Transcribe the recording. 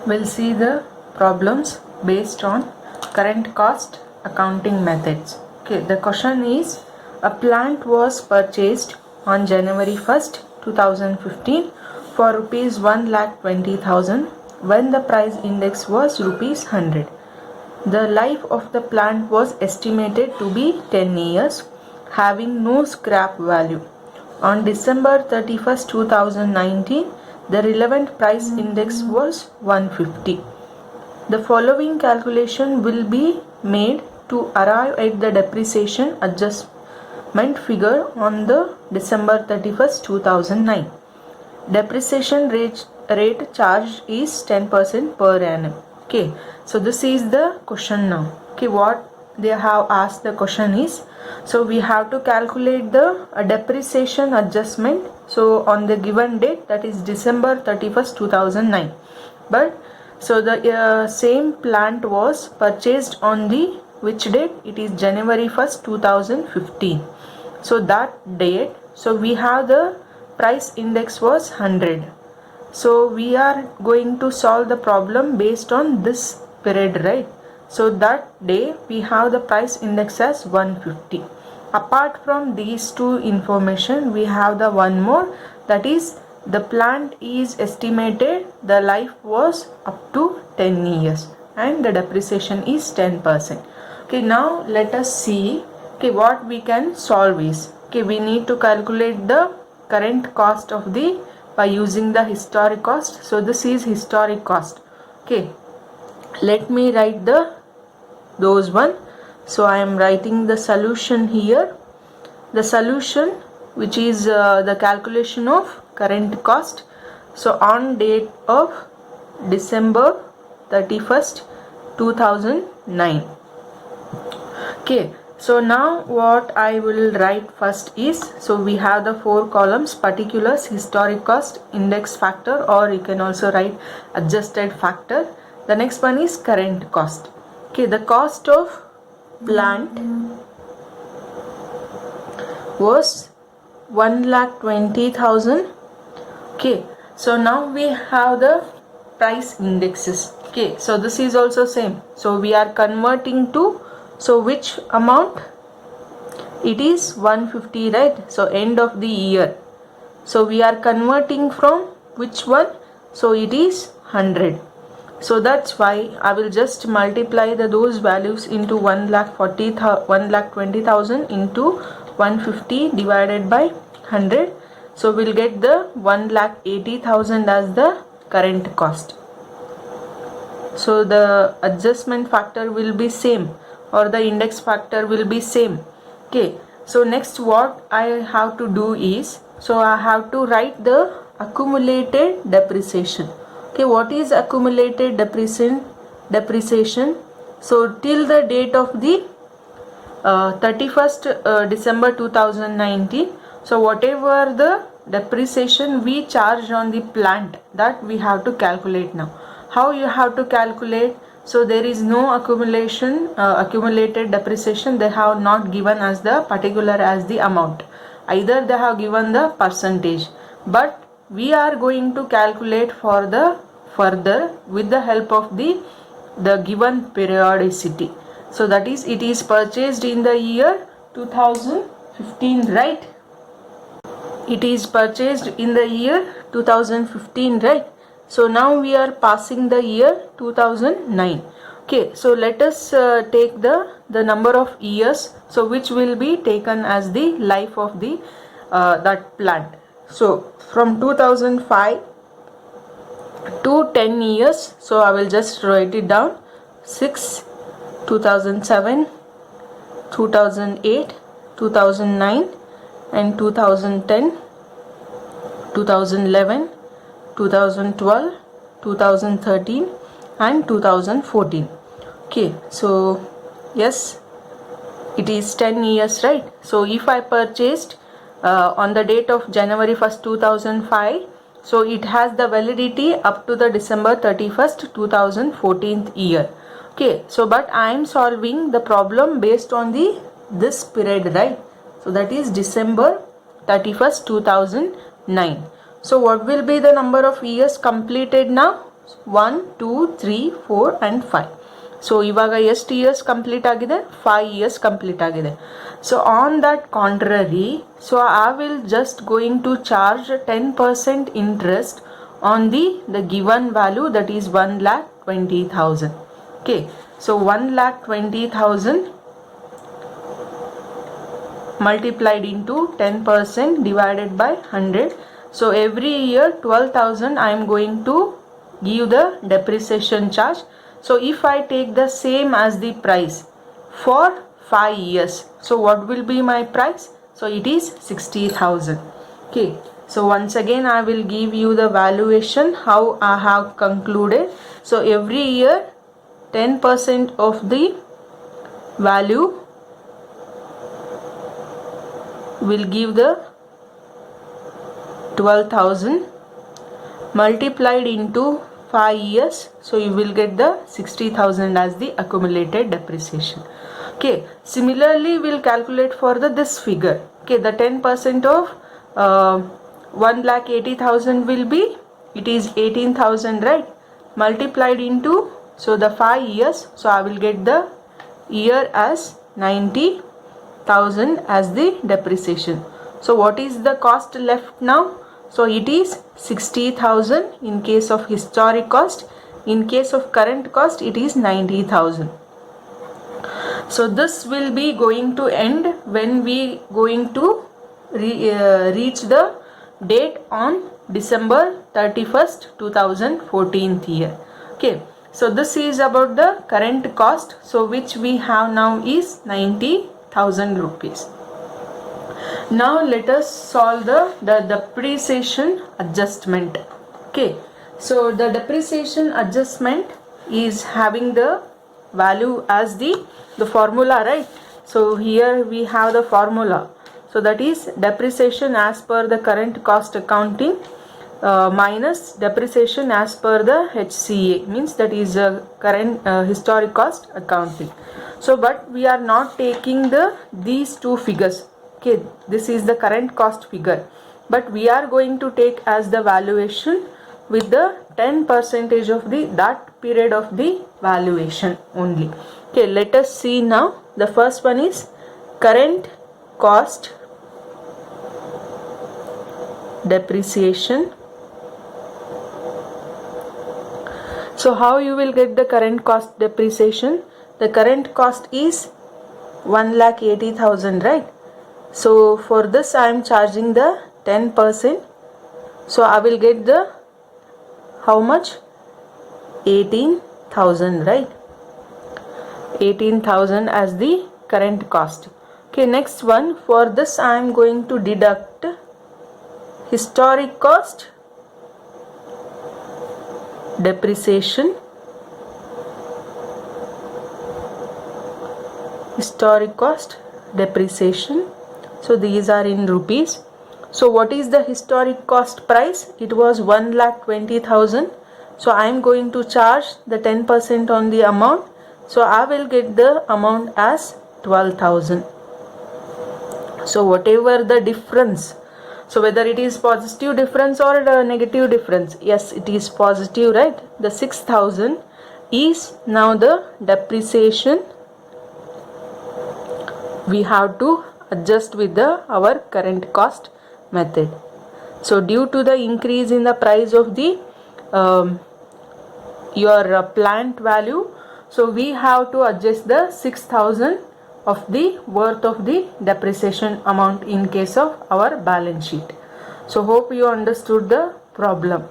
We'll see the problems based on current cost accounting methods. Okay, the question is, a plant was purchased on January 1st, 2015 for rupees 1,20,000 when the price index was rupees 100. The life of the plant was estimated to be 10 years, having no scrap value. On December 31st, 2019, the relevant price index was 150. The following calculation will be made to arrive at the depreciation adjustment figure on the December 31st, 2009. Depreciation rate charged is 10% per annum. Okay, so this is the question now. Okay, what they have asked the question is, so we have to calculate the depreciation adjustment, so on the given date, that is December 31st, 2009. But so the same plant was purchased on the which date? It is January 1st, 2015. So that date, so we have the price index was 100. So we are going to solve the problem based on this period, right? So that day we have the price index as 150. Apart from these two information, we have the one more, that is the plant is estimated the life was up to 10 years and the depreciation is 10%. Okay, now let us see, okay, what we can solve is, okay, we need to calculate the current cost of the by using the historic cost. So this is historic cost. Okay, let me write those one. So I am writing the solution here. The solution, which is the calculation of current cost, so on date of December 31st, 2009. Okay, so now what I will write first is, so we have the 4 columns: particulars, historic cost, index factor, or you can also write adjusted factor. The next one is current cost. Okay, the cost of plant was 1,20,000. Okay, so now we have the price indexes. Okay, so this is also same. So we are converting to, so which amount? It is 150, right? So end of the year. So we are converting from which one? So it is 100. So that's why I will just multiply those values into 1,20,000 into 150 divided by 100. So we'll get the 1,80,000 as the current cost. So the adjustment factor will be same, or the index factor will be same. Okay, so next what I have to do is, so I have to write the accumulated depreciation. Okay, what is accumulated depreciation? So till the date of the 31st December 2019, so whatever the depreciation we charged on the plant, that we have to calculate now. How you have to calculate? So there is no accumulated depreciation. They have not given us the particular as the amount. Either they have given the percentage, but we are going to calculate for the further with the help of the given periodicity. So that is, it is purchased in the year 2015, right? It is purchased in the year 2015, right? So now we are passing the year 2009. Okay, so let us take the number of years, so which will be taken as the life of the that plant. So from 2005 to 10 years, so I will just write it down: 6, 2007, 2008, 2009, and 2010, 2011, 2012, 2013, and 2014. Okay, so yes, it is 10 years, right? So if I purchased on the date of January 1st, 2005, so it has the validity up to the December 31st, 2014 year. Okay, so but I am solving the problem based on this period, right? So that is December 31st, 2009. So what will be the number of years completed now? 1 2 3 4 and 5. So ಇವಾಗ ಎಷ್ಟು years complete ಆಗಿದೆ? 5 years complete ಆಗಿದೆ. So on that contrary, so I will just going to charge 10% interest on the given value, that is 1,20,000. Okay, so 1,20,000 multiplied into 10% divided by 100. So every year 12,000 I am going to give the depreciation charge. So if I take the same as the price for 5 years, so what will be my price? So it is 60,000. Okay, so once again I will give you the valuation how I have concluded. So every year 10% of the value will give the 12,000 multiplied into 5 years, so you will get the 60,000 as the accumulated depreciation. Okay, similarly we'll calculate for this figure. Okay, the 10% of 1,80,000 will be, it is 18,000, right? Multiplied into, so the 5 years, so I will get the year as 90,000 as the depreciation. So what is the cost left now? So it is 60,000 in case of historic cost. In case of current cost, it is 90,000. So this will be going to end when we going to reach the date on December 31st 2014 year. Okay, so this is about the current cost, so which we have now is 90,000 rupees. Now let us solve the depreciation adjustment. Okay, so the depreciation adjustment is having the value as the formula, right? So here we have the formula. So that is depreciation as per the current cost accounting minus depreciation as per the HCA, means that is current historic cost accounting. So but we are not taking these two figures. Okay, this is the current cost figure, but we are going to take as the valuation with the 10% of that period of the valuation only. Okay, let us see now. The first one is current cost depreciation. So how you will get the current cost depreciation? The current cost is 1,80,000, right? So for this I am charging the 10%. So I will get the how much? 18,000, right? 18,000 as the current cost. Okay, next one, for this I am going to deduct historic cost depreciation. Historic cost depreciation. So these are in rupees. So what is the historic cost price? It was 1,20,000. So I am going to charge the 10% on the amount. So I will get the amount as 12,000. So whatever the difference, so whether it is positive difference or negative difference, yes, it is positive, right? The 6,000 is now the depreciation we have to adjust with our current cost method. So due to the increase in the price of the your plant value, so we have to adjust the 6,000 of the worth of the depreciation amount in case of our balance sheet. So hope you understood the problem.